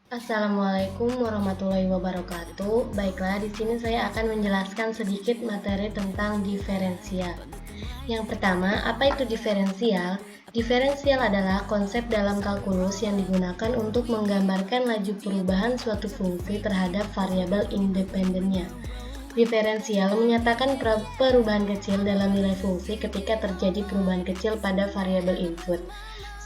Assalamualaikum warahmatullahi wabarakatuh. Baiklah, di sini saya akan menjelaskan sedikit materi tentang diferensial. Yang pertama, apa itu diferensial? Diferensial adalah konsep dalam kalkulus yang digunakan untuk menggambarkan laju perubahan suatu fungsi terhadap variabel independennya. Diferensial menyatakan perubahan kecil dalam nilai fungsi ketika terjadi perubahan kecil pada variabel input.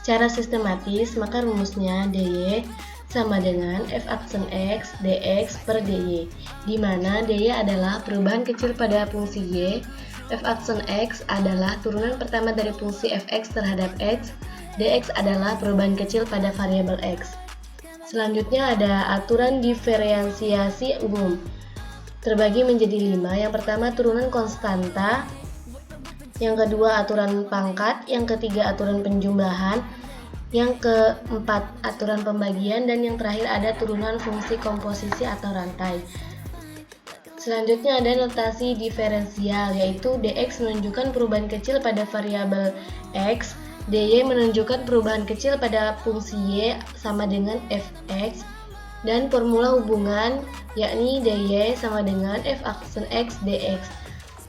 Secara sistematis, maka rumusnya dy sama dengan f aksen x dx per dy, di mana dy adalah perubahan kecil pada fungsi y, f aksen x adalah turunan pertama dari fungsi fx terhadap x, dx adalah perubahan kecil pada variabel x. Selanjutnya ada aturan diferensiasi umum. Terbagi menjadi 5. Yang pertama turunan konstanta, yang kedua aturan pangkat, yang ketiga aturan penjumlahan, yang keempat aturan pembagian, dan yang terakhir ada turunan fungsi komposisi atau rantai. Selanjutnya ada notasi diferensial, yaitu dx menunjukkan perubahan kecil pada variabel x, dy menunjukkan perubahan kecil pada fungsi y sama dengan fx, dan formula hubungan yakni dy sama dengan f aksen x dx.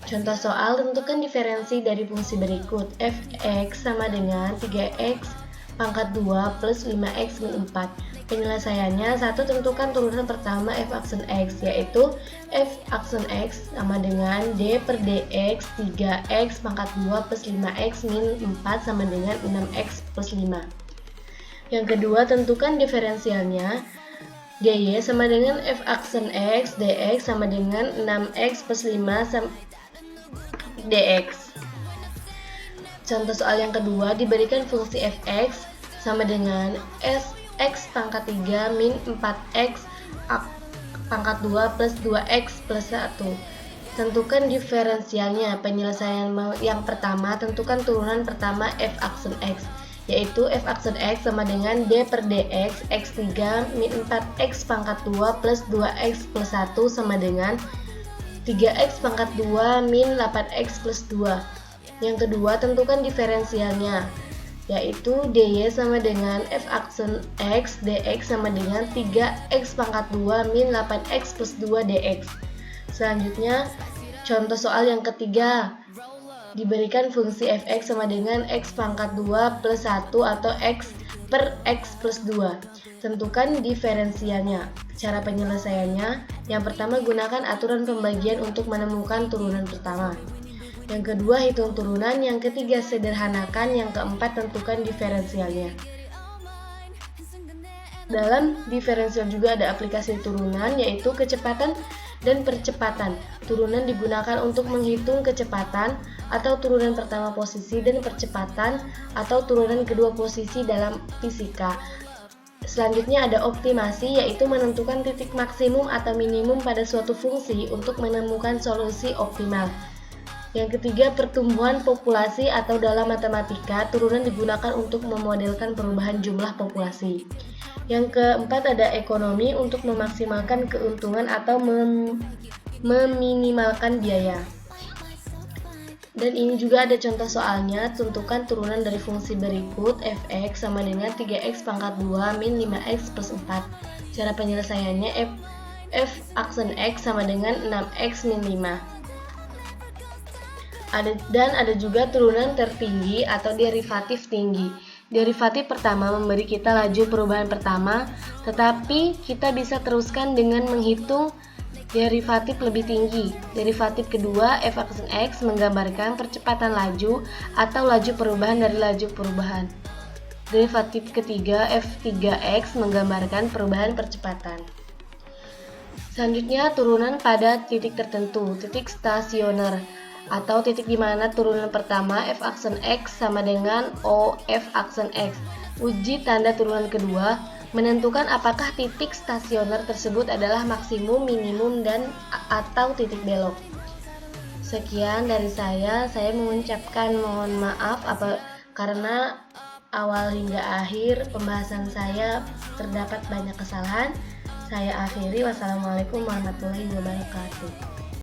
Contoh soal, tentukan diferensi dari fungsi berikut. Fx sama dengan 3x pangkat 2 plus 5x min 4. Penyelesaiannya, 1. Tentukan turunan pertama f aksen x, yaitu f aksen x sama dengan d per dx 3x pangkat 2 plus 5x min 4 sama dengan 6x plus 5. Yang kedua, tentukan diferensialnya, dy sama dengan f aksen x dx sama dengan 6x plus 5 dx. Contoh soal yang kedua, diberikan fungsi fx sama dengan x pangkat 3 min 4x pangkat 2 plus 2x plus 1. Tentukan diferensialnya. Penyelesaian yang pertama, tentukan turunan pertama f aksen x, yaitu f aksen x sama dengan d per dx x3 min 4x pangkat 2 plus 2x plus 1 sama dengan 3x pangkat 2 min 8x plus 2. Yang kedua, tentukan diferensialnya, yaitu dy sama dengan f aksen x dx sama dengan 3x pangkat 2 min 8x plus 2 dx. Selanjutnya, contoh soal yang ketiga, diberikan fungsi fx sama dengan x pangkat 2 plus 1 atau x per x plus 2. Tentukan diferensialnya. Cara penyelesaiannya, yang pertama gunakan aturan pembagian untuk menemukan turunan pertama. Yang kedua, hitung turunan. Yang ketiga, sederhanakan. Yang keempat, tentukan diferensialnya. Dalam diferensial juga ada aplikasi turunan, yaitu kecepatan dan percepatan. Turunan digunakan untuk menghitung kecepatan atau turunan pertama posisi dan percepatan atau turunan kedua posisi dalam fisika. Selanjutnya ada optimasi, yaitu menentukan titik maksimum atau minimum pada suatu fungsi untuk menemukan solusi optimal. Yang ketiga, pertumbuhan populasi atau dalam matematika, turunan digunakan untuk memodelkan perubahan jumlah populasi. Yang keempat ada ekonomi, untuk memaksimalkan keuntungan atau meminimalkan biaya. Dan ini juga ada contoh soalnya, tentukan turunan dari fungsi berikut, fx sama dengan 3x pangkat 2 min 5x plus 4. Cara penyelesaiannya, f aksen x sama dengan 6x min 5. Dan ada juga turunan tertinggi atau derivatif tinggi. Derivatif pertama memberi kita laju perubahan pertama, tetapi kita bisa teruskan dengan menghitung derivatif lebih tinggi. Derivatif kedua, f aksen x, menggambarkan percepatan laju atau laju perubahan dari laju perubahan. Derivatif ketiga, f3x, menggambarkan perubahan percepatan. Selanjutnya, turunan pada titik tertentu, titik stasioner, atau titik di mana turunan pertama f aksen x sama dengan o f aksen x. Uji tanda turunan kedua, menentukan apakah titik stasioner tersebut adalah maksimum, minimum, dan atau titik belok. Sekian dari saya mengucapkan mohon maaf karena awal hingga akhir pembahasan saya terdapat banyak kesalahan. Saya akhiri, wassalamualaikum warahmatullahi wabarakatuh.